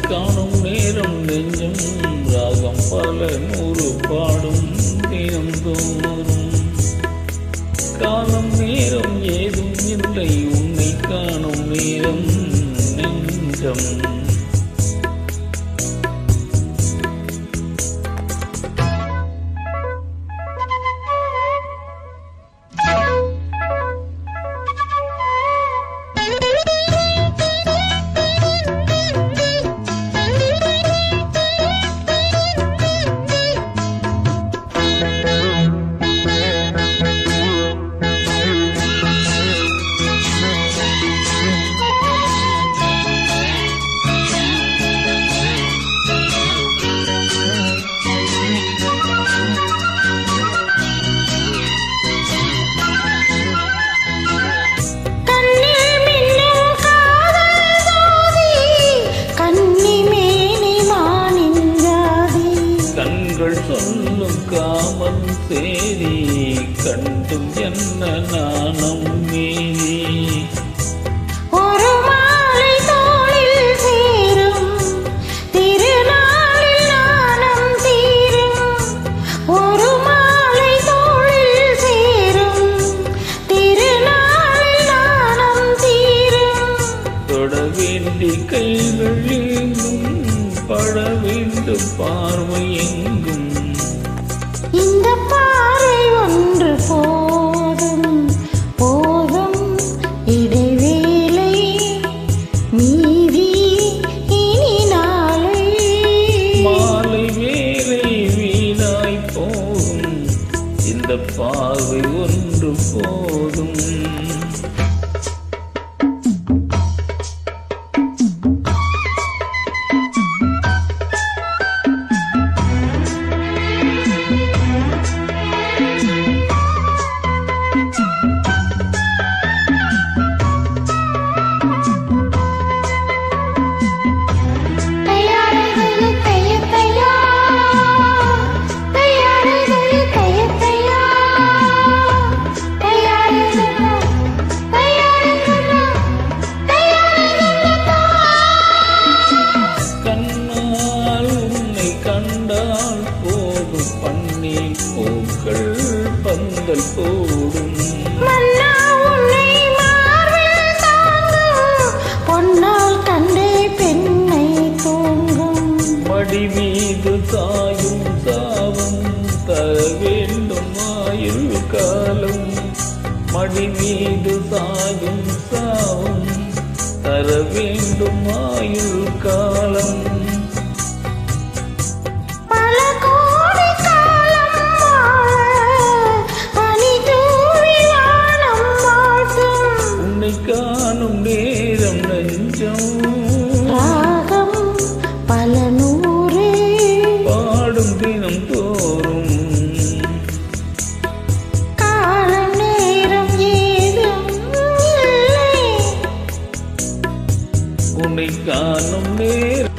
காணும் நேரம் நெஞ்சம் ராகம் பல நூறு பாடும் தினந்தோறும் காணும் நேரம் ஏதும் இல்லை உன்னை காணும் நேரம் நெஞ்சம் சொல்லும் காமன் சேரி கண்டும் என்ன நாணம் மீறி ஒரு மாலை தோளில் சேரும் திருநாளில் நாணம் தீரும் ஒரு மாலை தோளில் சேரும் திருநாளில் நாணம் தீரும் தொட வேண்டி கைகள் எங்கும் பட வேண்டும் பார்வை எங்கும் இந்த பாறை ஒன்று போதும் போதும் இடைவேளை மீதி இனி நாளை மாலை வேலை வீணாய் போகும் இந்த பார்வை ஒன்று போதும் பூக்கள் பந்தல் போடும் மன்னா உன்னை மார்பில் தாங்கும் பொன்னால் கண்டே பெண்ணை தூங்கும் மடி மீது சாயும் சாவும் தர வேண்டும் ஆயுள் காலம் மடி மீது சாயும் சாவும் தர வேண்டும் ஆயுள் காலம் காணும் நேரம் நெஞ்சம் ராகம் பல நூறு பாடும் தினம் தோறும் காலம் நேரம் ஏதும் இல்லை உன்னை காணும் நேரம்